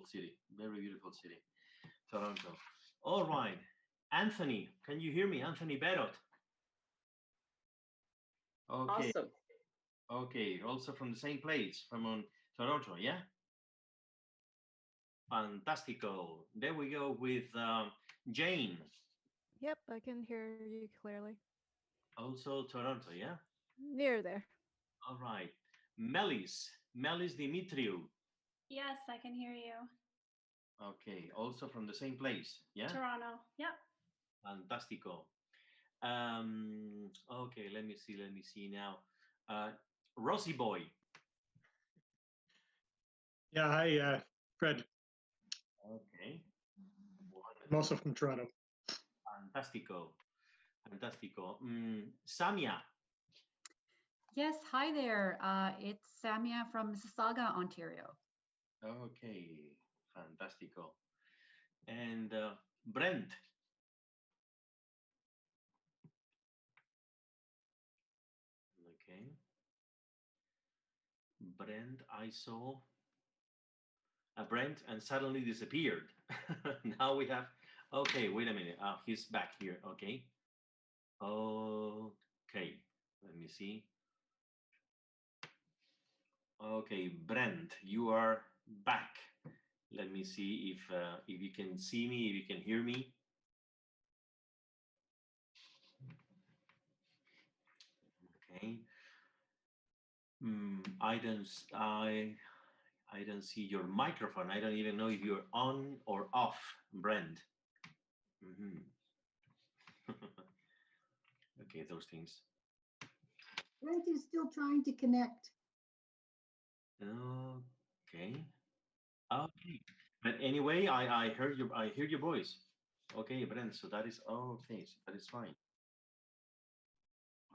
city, very beautiful city, Toronto. All right, Anthony, can you hear me? Anthony Berot. Okay, Awesome. okay, also from the same place, from Toronto, yeah? Fantastico. There we go with Jane, Yep, I can hear you clearly. also Toronto, yeah? Near there. All right. Melis Dimitriou. Yes, I can hear you. Okay, also from the same place, yeah? Toronto. Yep. Fantastico. Okay, let me see now. Uh, Rosy Boy. Yeah, hi, Fred. Okay, I'm wonderful. also from Toronto. Fantastico. Fantastico. Samia. Yes, hi there. It's Samia from Mississauga, Ontario. Okay, fantastico. And Brent. Okay, Brent, I saw a Brent and suddenly disappeared. Now we have, okay, wait a minute. He's back here. Okay. Okay, let me see. Okay, Brent, you are back. Let me see if you can see me, if you can hear me. Okay. I don't see your microphone. I don't even know if you're on or off, Brent. Mhm. Okay, those things. Brent is still trying to connect. Okay. Okay. But anyway, I heard your voice. Okay, Brent. So that is okay. So that is fine.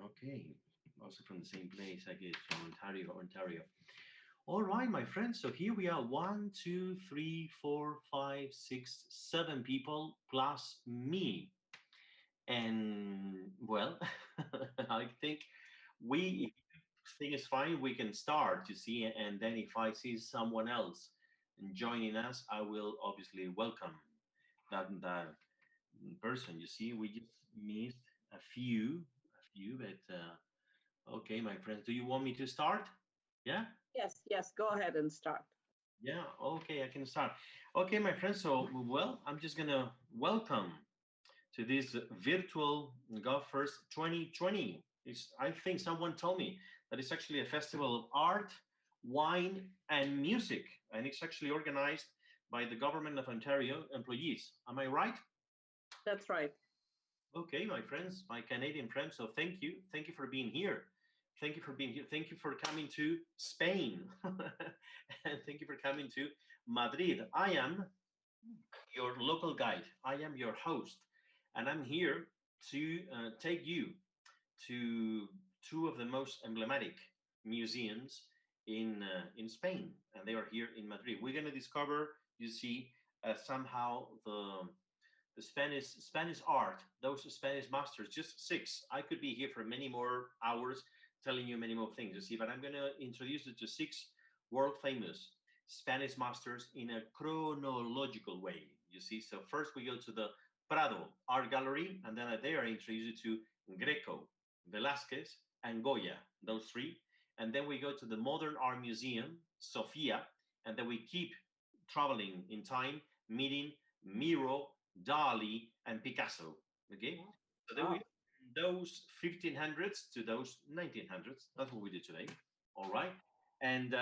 Okay. Also from the same place, I guess, from Ontario, Ontario. All right, my friends. So here we are. One, two, three, four, five, six, seven people plus me. And well, I think if thing is fine, we can start, you see, and then if I see someone else joining us, I will obviously welcome that person. You see, we just missed but okay, my friends, do you want me to start? Yeah. Yes, yes, go ahead and start. Yeah, okay, I can start. Okay, my friends, so well, I'm just gonna welcome to this virtual Golfers 2020. I think someone told me that it's actually a festival of art, wine, and music, and it's actually organized by the government of Ontario employees. Am I right? That's right. Okay, my friends, my Canadian friends. So thank you for being here. Thank you for being here. Thank you for coming to Spain, and thank you for coming to Madrid. I am your local guide. I am your host, and I'm here to take you to two of the most emblematic museums in Spain, and they are here in Madrid. We're going to discover, you see, somehow the Spanish art, those Spanish masters, just six. I could be here for many more hours telling you many more things, you see, but I'm going to introduce you to six world famous Spanish masters in a chronological way, you see. So first we go to the Prado Art Gallery, and then there I introduce you to Greco, Velázquez, and Goya, those three. And then we go to the Modern Art Museum, Sofia, and then we keep traveling in time, meeting Miro, Dali, and Picasso. Okay, so then we Wow. those 1500s to those 1900s. That's what we did today. All right, and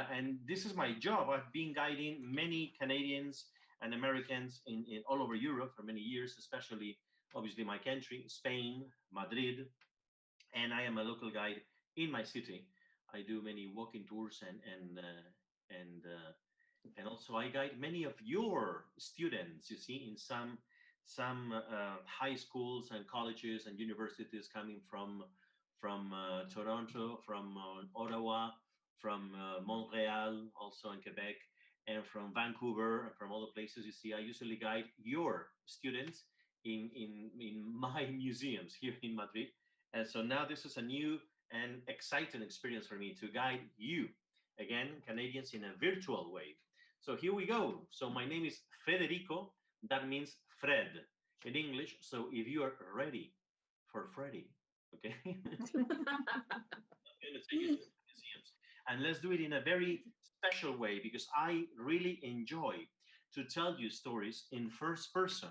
this is my job. I've been guiding many Canadians and Americans in all over Europe for many years, especially obviously my country, Spain, Madrid, and I am a local guide in my city. I do many walking tours and also I guide many of your students. You see, in some high schools and colleges and universities coming from Toronto, from Ottawa, from Montreal, also in Quebec, and from Vancouver, and from other places. You see, I usually guide your students in my museums here in Madrid. And so now this is a new and exciting experience for me to guide you, again, Canadians, in a virtual way. So here we go. So my name is Federico. That means Fred in English. So if you are ready for Freddy, okay? I'm gonna take you to the museums. And let's do it in a very special way because I really enjoy to tell you stories in first person.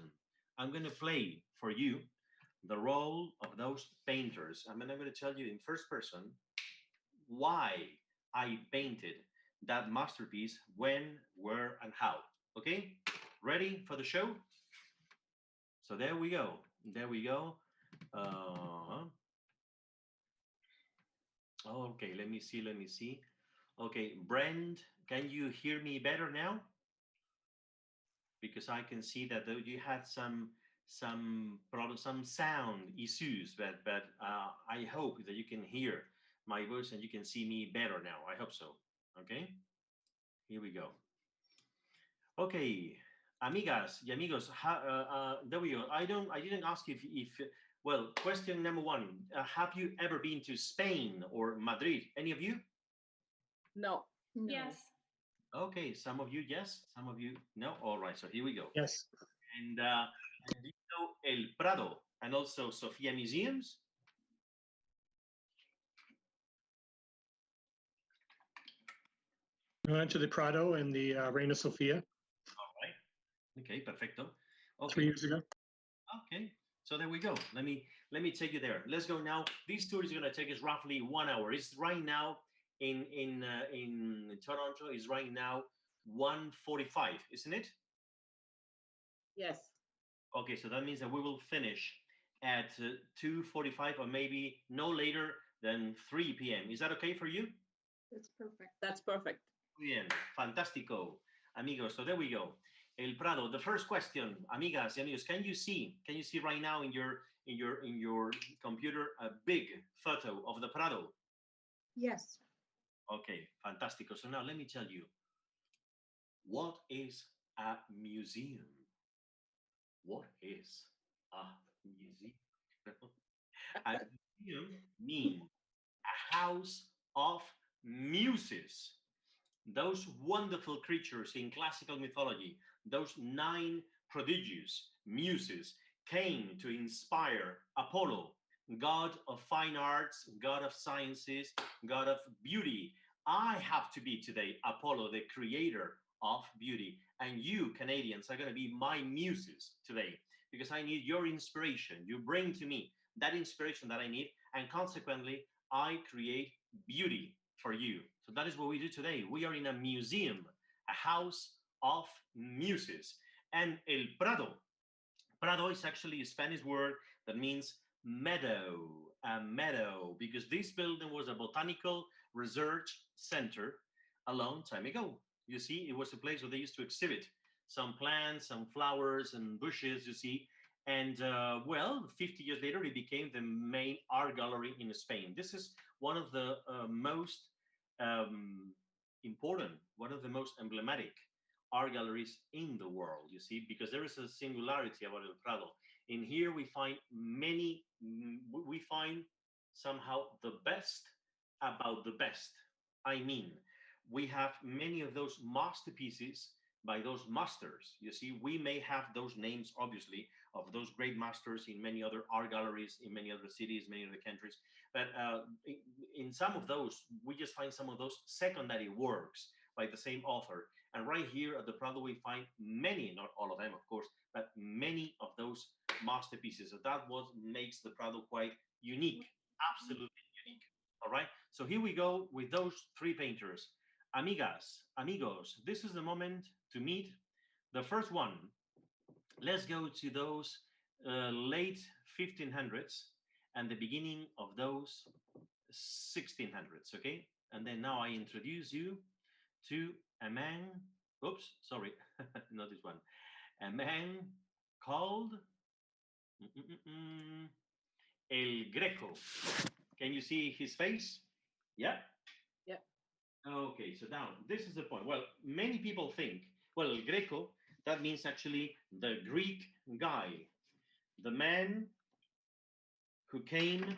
I'm going to play for you the role of those painters. I'm going to tell you in first person why I painted that masterpiece, when, where, and how. Okay? Ready for the show? So there we go. There we go. Okay, let me see. Let me see. Okay, Brent, can you hear me better now? Because I can see that you had some problem, some sound issues, but I hope that you can hear my voice and you can see me better now. I hope so. Okay, here we go. Okay, amigas y amigos, there we go. I didn't ask if well, question number one: have you ever been to Spain or Madrid? Any of you? No. No. Yes. Okay, some of you yes, some of you no. All right, so here we go. Yes. And do you know El Prado and also Sofia museums? We went to the Prado and the Reina Sofia All right. Okay, perfecto. 3 Okay, years ago. okay. So there we go. Let me take you there. Let's go now. This tour is going to take us roughly 1 hour. It's right now in Toronto. Is right now 1:45, isn't it? Yes. Okay, so that means that we will finish at 2:45 or maybe no later than 3 p.m. Is that okay for you? That's perfect. That's perfect. Bien, fantástico, amigos. So there we go. El Prado. The first question, amigas y amigos, can you see right now in your computer a big photo of the Prado? Yes. Okay, fantástico. So now let me tell you, what is a museum? What is a museum? A museum means a house of muses. Those wonderful creatures in classical mythology, those 9 prodigious muses, came to inspire Apollo, god of fine arts, god of sciences, god of beauty. I have to be today Apollo, the creator of beauty. And you, Canadians, are going to be my muses today because I need your inspiration. You bring to me that inspiration that I need, and consequently, I create beauty for you. So that is what we do today. We are in a museum, a house of muses. And El Prado. Prado is actually a Spanish word that means meadow, a meadow, because this building was a botanical research center a long time ago. You see, it was a place where they used to exhibit some plants, some flowers and bushes, you see. And well, 50 years later, it became the main art gallery in Spain. This is one of the most important, one of the most emblematic art galleries in the world, you see, because there is a singularity about El Prado. In here, we find we find somehow the best about the best. I mean, we have many of those masterpieces by those masters. You see, we may have those names, obviously, of those great masters in many other art galleries, in many other cities, many other countries. But in some of those, we just find some of those secondary works by the same author. And right here at the Prado, we find many, not all of them, of course, but many of those masterpieces. So that what makes the Prado quite unique, absolutely unique. All right. So here we go with those 3 painters. Amigas, amigos, this is the moment to meet the first one. Let's go to those late 1500s and the beginning of those 1600s, okay? And then now I introduce you to a man, oops, sorry, not this one, a man called El Greco. Can you see his face? Yeah? Yeah. Okay, so now this is the point. Well, many people think, well, El Greco, that means actually the Greek guy, the man who came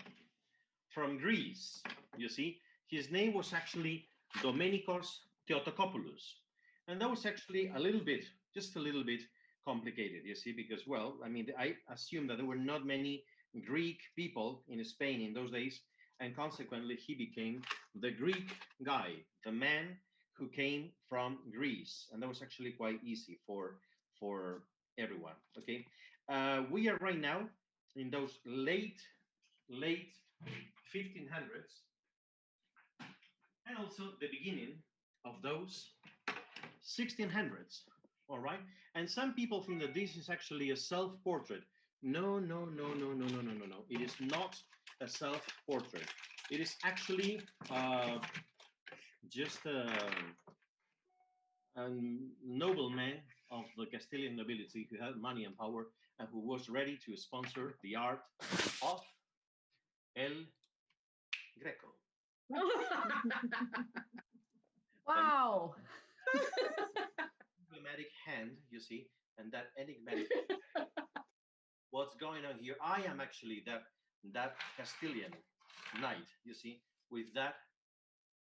from Greece. You see, his name was actually Domenikos Theotokopoulos. And that was actually a little bit, just a little bit complicated, you see, because, well, I mean, I assume that there were not many Greek people in Spain in those days, and consequently, he became the Greek guy, the man who came from Greece, and that was actually quite easy for everyone. Okay, we are right now in those late 1500s, and also the beginning of those 1600s. All right, and some people think that this is actually a self-portrait. No, no, no, no, no, no, no, no, no. It is not a self-portrait. It is actually just a nobleman of the Castilian nobility who had money and power and who was ready to sponsor the art of El Greco. Wow. Emblematic hand, you see, and that enigmatic. What's going on here? I am actually that Castilian knight, you see, with that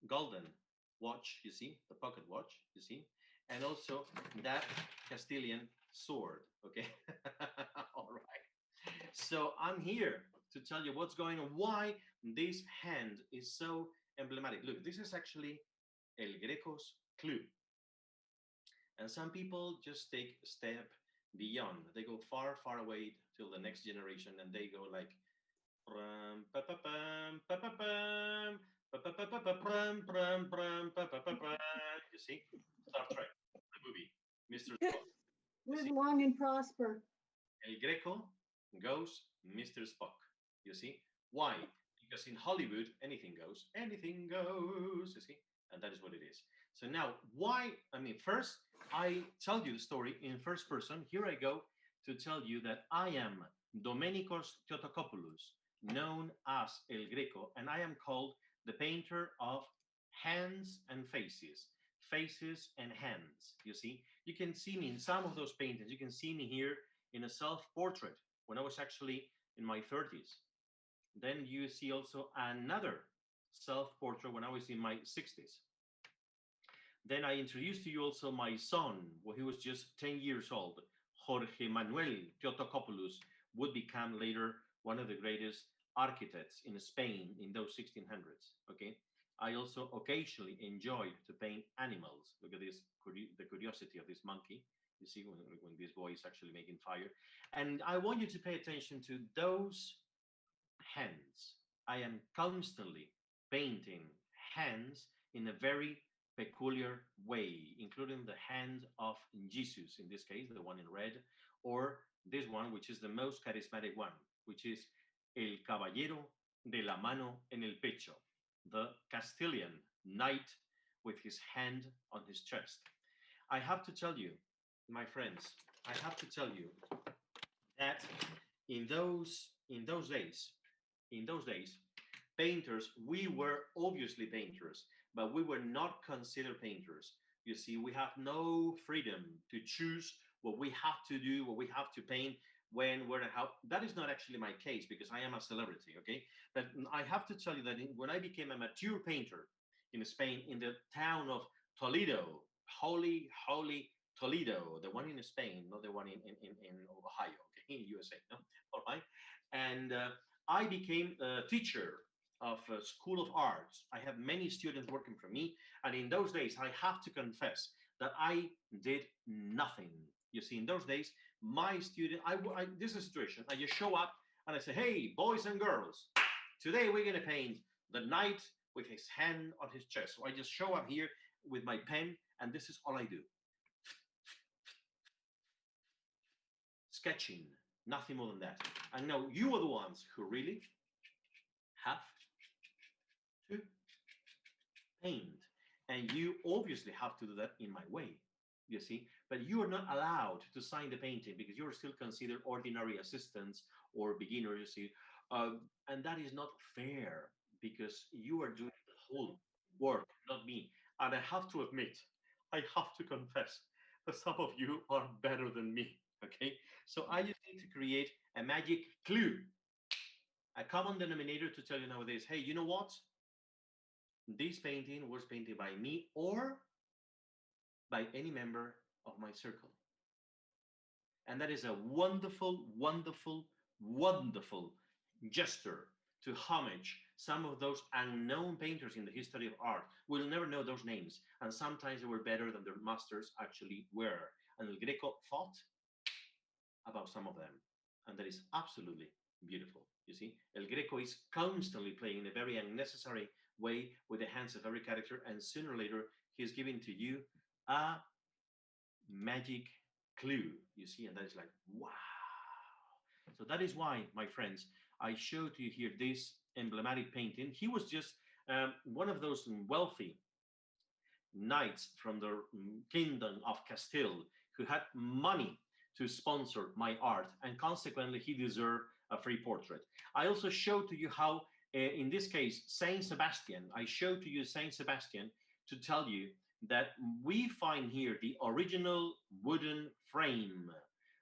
golden watch, you see, the pocket watch, you see, and also that Castilian sword. Okay, all right. So I'm here to tell you what's going on, why this hand is so emblematic. Look, this is actually El Greco's clue. And some people just take a step beyond. They go far, far away till the next generation, and they go like, you see, Star Trek, the movie, Mr. Spock. Live long and prosper. El Greco goes Mr. Spock. You see why? Because in Hollywood, anything goes, you see, and that is what it is. So now, why? I mean, first, I tell you the story in first person. Here I go to tell you that I am Domenikos Theotokopoulos, known as El Greco, and I am called the painter of hands and faces, faces and hands. You see, you can see me in some of those paintings. You can see me here in a self-portrait when I was actually in my 30s. Then you see also another self-portrait when I was in my 60s. Then I introduced to you also my son when he was just 10 years old. Jorge Manuel Theotokopoulos would become later one of the greatest architects in Spain in those 1600s. Okay, I also occasionally enjoyed to paint animals. Look at this, the curiosity of this monkey. You see when this boy is actually making fire. And I want you to pay attention to those hands. I am constantly painting hands in a very peculiar way, including the hand of Jesus, in this case, the one in red, or this one, which is the most charismatic one, which is El Caballero de la Mano en el Pecho, the Castilian knight with his hand on his chest. I have to tell you, my friends, I have to tell you that in those days, painters, we were obviously painters, but we were not considered painters. You see, we have no freedom to choose what we have to do, what we have to paint, when, where, and how. That is not actually my case because I am a celebrity, okay? But I have to tell you that when I became a mature painter in Spain, in the town of Toledo, holy Toledo, the one in Spain, not the one in Ohio, okay, in USA, no? All right. And I became a teacher of a school of arts. I have many students working for me. And in those days, I have to confess that I did nothing. You see, in those days, my student, this is a situation. I just show up and I say, hey, boys and girls, today we're going to paint the knight with his hand on his chest. So I just show up here with my pen, and this is all I do. Sketching, nothing more than that. And now you are the ones who really have to paint. And you obviously have to do that in my way, you see. But you are not allowed to sign the painting because you're still considered ordinary assistants or beginners, you see. And that is not fair because you are doing the whole work, not me. And I have to admit, I have to confess that some of you are better than me, okay? So I just need to create a magic clue, a common denominator to tell you nowadays, hey, you know what? This painting was painted by me, or by any member of my circle. And that is a wonderful, wonderful, wonderful gesture to homage some of those unknown painters in the history of art. We'll never know those names, and sometimes they were better than their masters actually were. And El Greco thought about some of them, and that is absolutely beautiful. You see, El Greco is constantly playing in a very unnecessary way with the hands of every character, and sooner or later he's giving to you a magic clue. You see, and that is like, wow. So that is why, my friends, I showed you here this emblematic painting. He was just one of those wealthy knights from the kingdom of Castile who had money to sponsor my art, and consequently he deserved a free portrait. I also showed to you how, in this case, Saint Sebastian, I showed to you Saint Sebastian to tell you that we find here the original wooden frame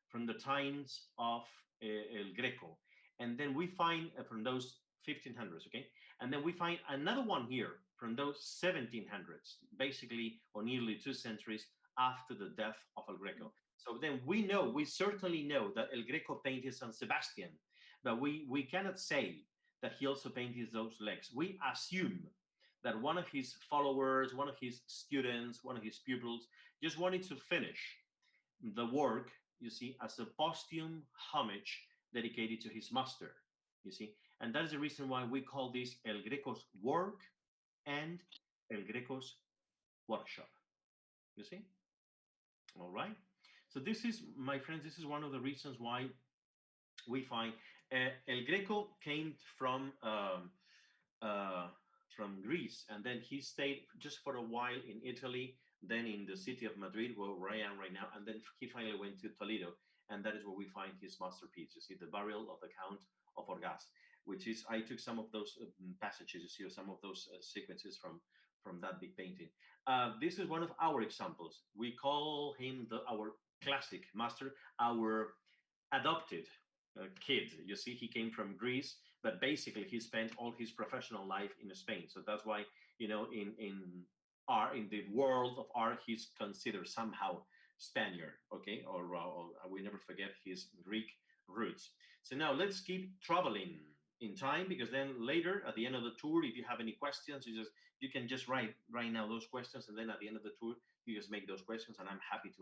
from the times of El Greco. And then we find from those 1500s, okay? And then we find another one here from those 1700s, basically, or nearly 2 centuries after the death of El Greco. So then we certainly know that El Greco painted San Sebastian, but we cannot say that he also painted those legs. We assume that one of his followers, one of his students, one of his pupils just wanted to finish the work, you see, as a posthumous homage dedicated to his master, you see. And that is the reason why we call this El Greco's work and El Greco's workshop, you see. All right. So this is, my friends, this is one of the reasons why we find El Greco came from Greece, and then he stayed just for a while in Italy, then in the city of Madrid, where I am right now, and then he finally went to Toledo, and that is where we find his masterpiece. You see, the burial of the Count of Orgaz, which is, I took some of those passages, you see, or some of those sequences from that big painting. This is one of our examples. We call him our classic master, our adopted kid. You see, he came from Greece, but basically he spent all his professional life in Spain. So that's why, you know, in the world of art, he's considered somehow Spaniard, okay? Or we never forget his Greek roots. So now let's keep traveling in time, because then later at the end of the tour, if you have any questions, you can just write right now those questions, and then at the end of the tour, you just make those questions, and I'm happy to